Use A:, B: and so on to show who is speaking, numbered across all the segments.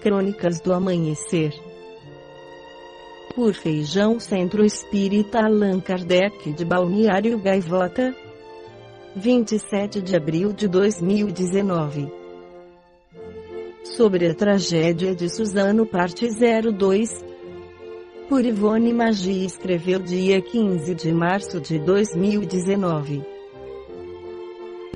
A: Crônicas do Amanhecer. Por Feijão Centro Espírita Allan Kardec de Balneário Gaivota, 27 de abril de 2019. Sobre a tragédia de Suzano, parte 02. Por Ivone Magi, escreveu dia 15 de março de 2019.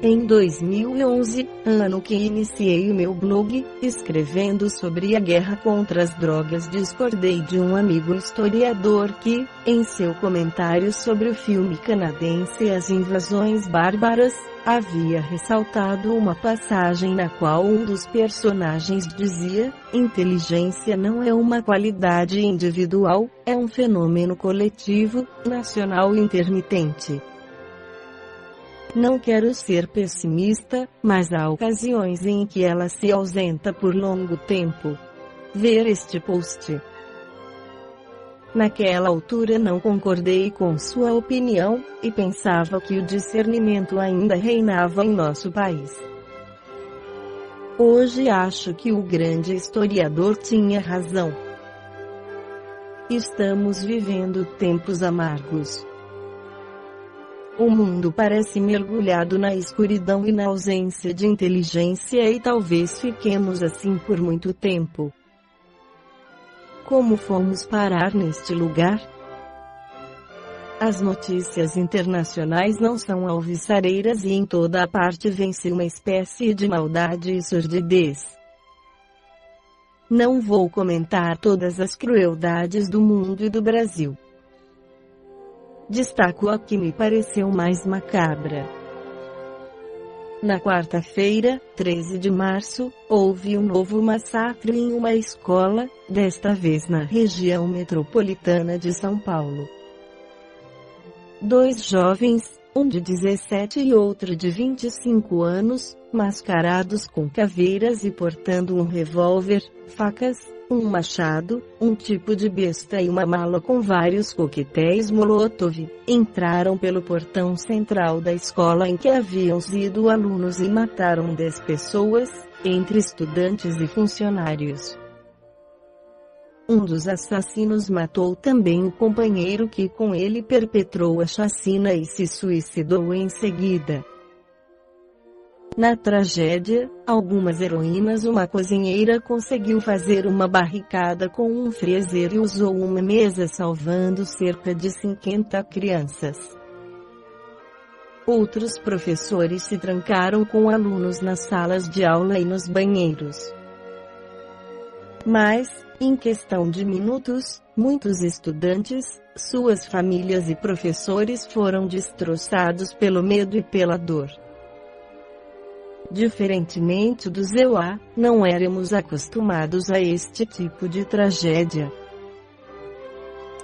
A: Em 2011, ano que iniciei o meu blog, escrevendo sobre a guerra contra as drogas, discordei de um amigo historiador que, em seu comentário sobre o filme canadense As Invasões Bárbaras, havia ressaltado uma passagem na qual um dos personagens dizia: inteligência não é uma qualidade individual, é um fenômeno coletivo, nacional e intermitente. Não quero ser pessimista, mas há ocasiões em que ela se ausenta por longo tempo. Ver este post. Naquela altura não concordei com sua opinião, e pensava que o discernimento ainda reinava em nosso país. Hoje acho que o grande historiador tinha razão. Estamos vivendo tempos amargos. O mundo parece mergulhado na escuridão e na ausência de inteligência, e talvez fiquemos assim por muito tempo. Como fomos parar neste lugar? As notícias internacionais não são alvissareiras e em toda a parte vence uma espécie de maldade e sordidez. Não vou comentar todas as crueldades do mundo e do Brasil. Destaco a que me pareceu mais macabra. Na quarta-feira, 13 de março, houve um novo massacre em uma escola, desta vez na região metropolitana de São Paulo. 2 jovens, um de 17 e outro de 25 anos, mascarados com caveiras e portando um revólver, facas, um machado, um tipo de besta e uma mala com vários coquetéis Molotov, entraram pelo portão central da escola em que haviam sido alunos e mataram 10 pessoas, entre estudantes e funcionários. Um dos assassinos matou também o companheiro que com ele perpetrou a chacina e se suicidou em seguida. Na tragédia, algumas heroínas, uma cozinheira conseguiu fazer uma barricada com um freezer e usou uma mesa, salvando cerca de 50 crianças. Outros professores se trancaram com alunos nas salas de aula e nos banheiros. Mas, em questão de minutos, muitos estudantes, suas famílias e professores foram destroçados pelo medo e pela dor. Diferentemente dos EUA, não éramos acostumados a este tipo de tragédia.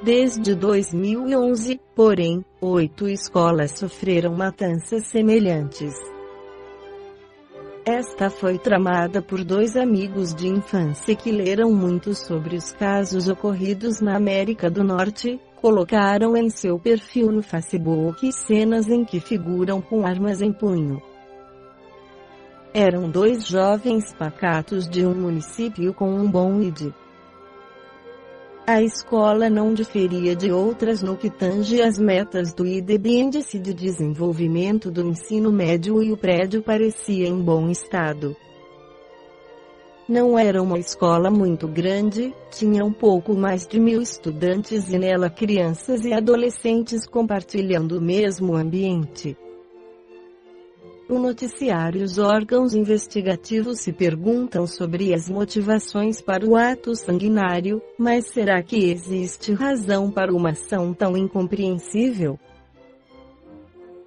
A: Desde 2011, porém, 8 escolas sofreram matanças semelhantes. Esta foi tramada por 2 amigos de infância que leram muito sobre os casos ocorridos na América do Norte, colocaram em seu perfil no Facebook cenas em que figuram com armas em punho. Eram 2 jovens pacatos de um município com um bom ID. A escola não diferia de outras no que tange às metas do IDB, Índice de Desenvolvimento do Ensino Médio, e o prédio parecia em bom estado. Não era uma escola muito grande, tinha um pouco mais de 1000 estudantes e nela crianças e adolescentes compartilhando o mesmo ambiente. O noticiário e os órgãos investigativos se perguntam sobre as motivações para o ato sanguinário, mas será que existe razão para uma ação tão incompreensível?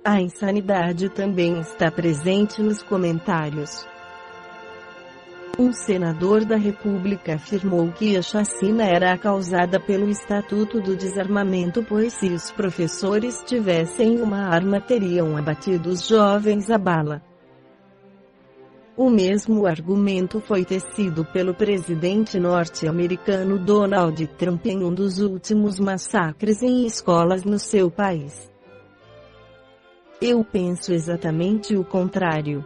A: A insanidade também está presente nos comentários. Um senador da República afirmou que a chacina era causada pelo Estatuto do Desarmamento, pois se os professores tivessem uma arma teriam abatido os jovens à bala. O mesmo argumento foi tecido pelo presidente norte-americano Donald Trump em um dos últimos massacres em escolas no seu país. Eu penso exatamente o contrário.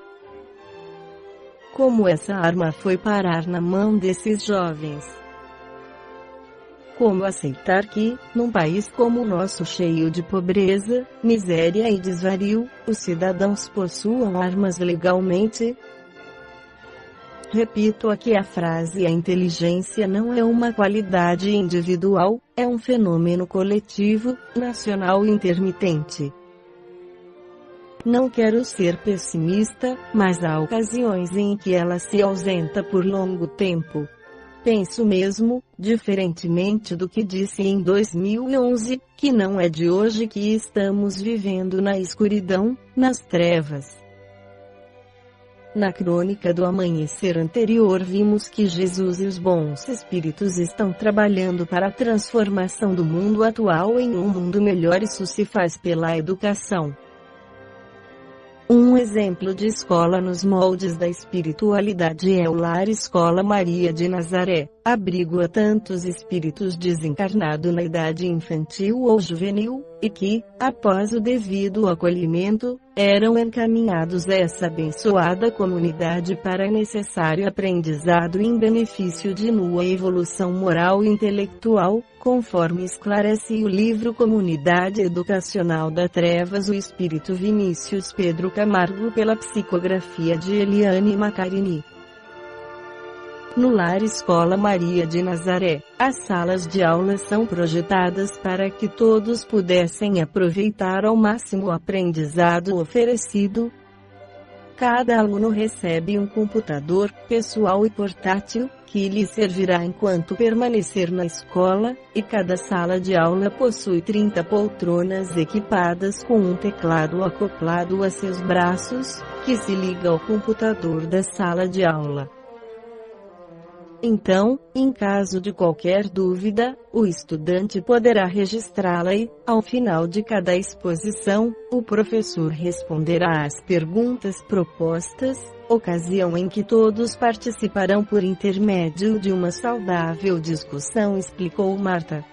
A: Como essa arma foi parar na mão desses jovens? Como aceitar que, num país como o nosso, cheio de pobreza, miséria e desvario, os cidadãos possuam armas legalmente? Repito aqui a frase: a inteligência não é uma qualidade individual, é um fenômeno coletivo, nacional e intermitente. Não quero ser pessimista, mas há ocasiões em que ela se ausenta por longo tempo. Penso mesmo, diferentemente do que disse em 2011, que não é de hoje que estamos vivendo na escuridão, nas trevas. Na crônica do amanhecer anterior vimos que Jesus e os bons espíritos estão trabalhando para a transformação do mundo atual em um mundo melhor. Isso se faz pela educação. Um exemplo de escola nos moldes da espiritualidade é o Lar Escola Maria de Nazaré, abrigo a tantos espíritos desencarnados na idade infantil ou juvenil, e que, após o devido acolhimento, eram encaminhados a essa abençoada comunidade para necessário aprendizado em benefício de nua evolução moral e intelectual, conforme esclarece o livro Comunidade Educacional da Trevas, o Espírito Vinícius Pedro Camargo, pela psicografia de Eliane Macarini. No Lar Escola Maria de Nazaré, as salas de aula são projetadas para que todos pudessem aproveitar ao máximo o aprendizado oferecido. Cada aluno recebe um computador, pessoal e portátil, que lhe servirá enquanto permanecer na escola, e cada sala de aula possui 30 poltronas equipadas com um teclado acoplado a seus braços, que se liga ao computador da sala de aula. Então, em caso de qualquer dúvida, o estudante poderá registrá-la e, ao final de cada exposição, o professor responderá às perguntas propostas, ocasião em que todos participarão por intermédio de uma saudável discussão, explicou Marta.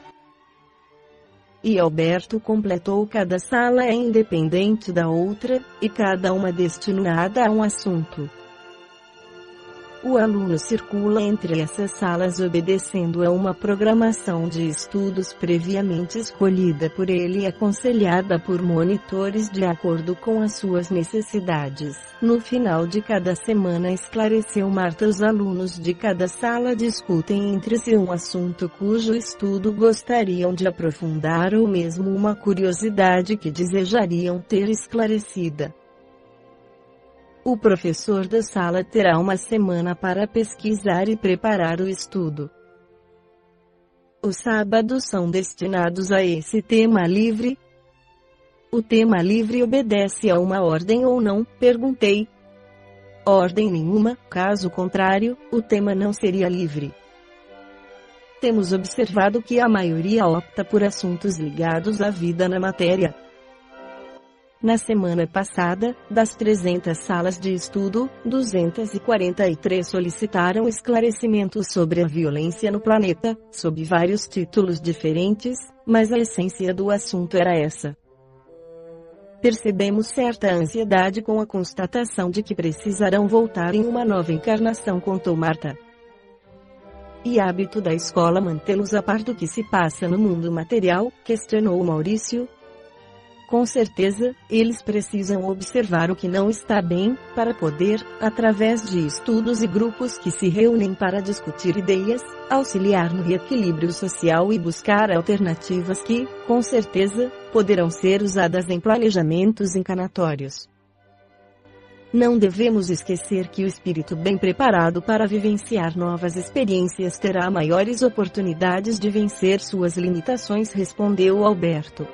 A: E Alberto completou: cada sala é independente da outra, e cada uma destinada a um assunto. O aluno circula entre essas salas obedecendo a uma programação de estudos previamente escolhida por ele e aconselhada por monitores de acordo com as suas necessidades. No final de cada semana, esclareceu Marta, os alunos de cada sala discutem entre si um assunto cujo estudo gostariam de aprofundar ou mesmo uma curiosidade que desejariam ter esclarecida. O professor da sala terá uma semana para pesquisar e preparar o estudo. Os sábados são destinados a esse tema livre. O tema livre obedece a uma ordem ou não? Perguntei. Ordem nenhuma, caso contrário, o tema não seria livre. Temos observado que a maioria opta por assuntos ligados à vida na matéria. Na semana passada, das 300 salas de estudo, 243 solicitaram esclarecimentos sobre a violência no planeta, sob vários títulos diferentes, mas a essência do assunto era essa. Percebemos certa ansiedade com a constatação de que precisarão voltar em uma nova encarnação, contou Marta. E hábito da escola mantê-los a par do que se passa no mundo material? Questionou Maurício. Com certeza, eles precisam observar o que não está bem, para poder, através de estudos e grupos que se reúnem para discutir ideias, auxiliar no reequilíbrio social e buscar alternativas que, com certeza, poderão ser usadas em planejamentos encarnatórios. Não devemos esquecer que o espírito bem preparado para vivenciar novas experiências terá maiores oportunidades de vencer suas limitações, respondeu Alberto.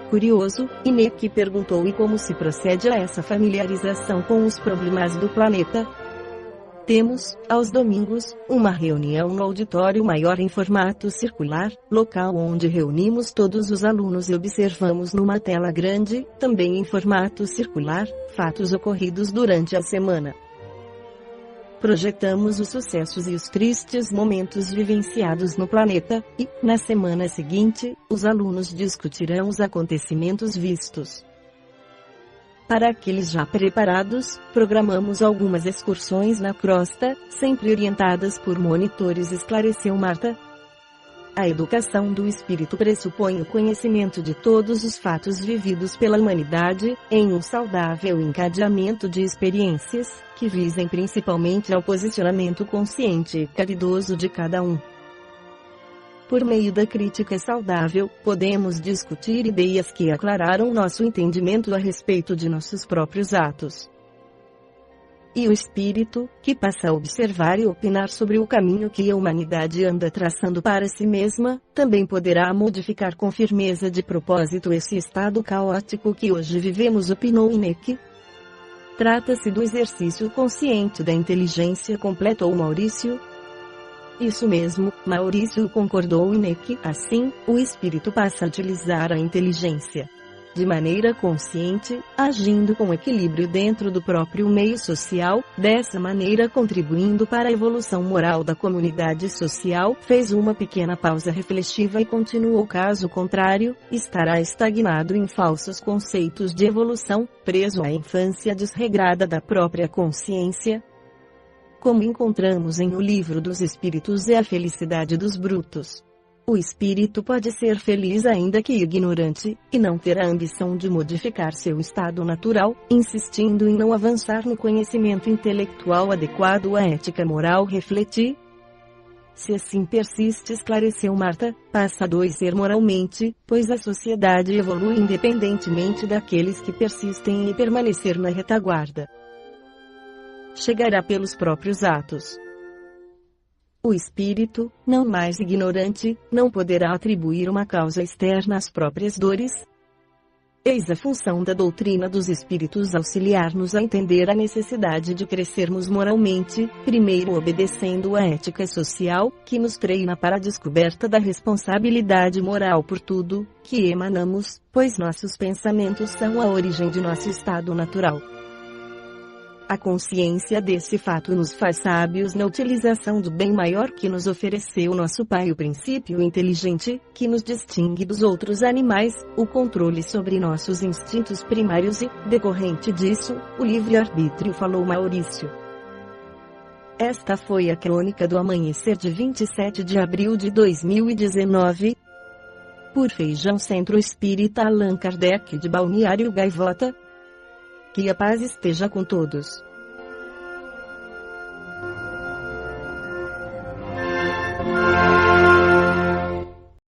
A: Curioso, Ineki perguntou: e como se procede a essa familiarização com os problemas do planeta? Temos, aos domingos, uma reunião no auditório maior em formato circular, local onde reunimos todos os alunos e observamos numa tela grande, também em formato circular, fatos ocorridos durante a semana. Projetamos os sucessos e os tristes momentos vivenciados no planeta, e, na semana seguinte, os alunos discutirão os acontecimentos vistos. Para aqueles já preparados, programamos algumas excursões na crosta, sempre orientadas por monitores, esclareceu Marta. A educação do espírito pressupõe o conhecimento de todos os fatos vividos pela humanidade, em um saudável encadeamento de experiências, que visem principalmente ao posicionamento consciente e caridoso de cada um. Por meio da crítica saudável, podemos discutir ideias que aclararam nosso entendimento a respeito de nossos próprios atos. E o espírito, que passa a observar e opinar sobre o caminho que a humanidade anda traçando para si mesma, também poderá modificar com firmeza de propósito esse estado caótico que hoje vivemos, opinou Ineke. Trata-se do exercício consciente da inteligência, completou Maurício. Isso mesmo, Maurício, concordou Ineke. Assim, o espírito passa a utilizar a inteligência de maneira consciente, agindo com equilíbrio dentro do próprio meio social, dessa maneira contribuindo para a evolução moral da comunidade social. Fez uma pequena pausa reflexiva e continuou: caso contrário, estará estagnado em falsos conceitos de evolução, preso à infância desregrada da própria consciência. Como encontramos em O Livro dos Espíritos e a Felicidade dos Brutos. O espírito pode ser feliz ainda que ignorante, e não ter a ambição de modificar seu estado natural, insistindo em não avançar no conhecimento intelectual adequado à ética moral. Refleti. Se assim persiste, esclareceu Marta, passa a adoecer moralmente, pois a sociedade evolui independentemente daqueles que persistem em permanecer na retaguarda. Chegará pelos próprios atos. O espírito, não mais ignorante, não poderá atribuir uma causa externa às próprias dores. Eis a função da doutrina dos espíritos: auxiliar-nos a entender a necessidade de crescermos moralmente, primeiro obedecendo à ética social, que nos treina para a descoberta da responsabilidade moral por tudo que emanamos, pois nossos pensamentos são a origem de nosso estado natural. A consciência desse fato nos faz sábios na utilização do bem maior que nos ofereceu nosso Pai, o princípio inteligente, que nos distingue dos outros animais, o controle sobre nossos instintos primários e, decorrente disso, o livre-arbítrio, falou Maurício. Esta foi a crônica do amanhecer de 27 de abril de 2019. Por Feijão Centro Espírita Allan Kardec de Balneário Gaivota. Que a paz esteja com todos.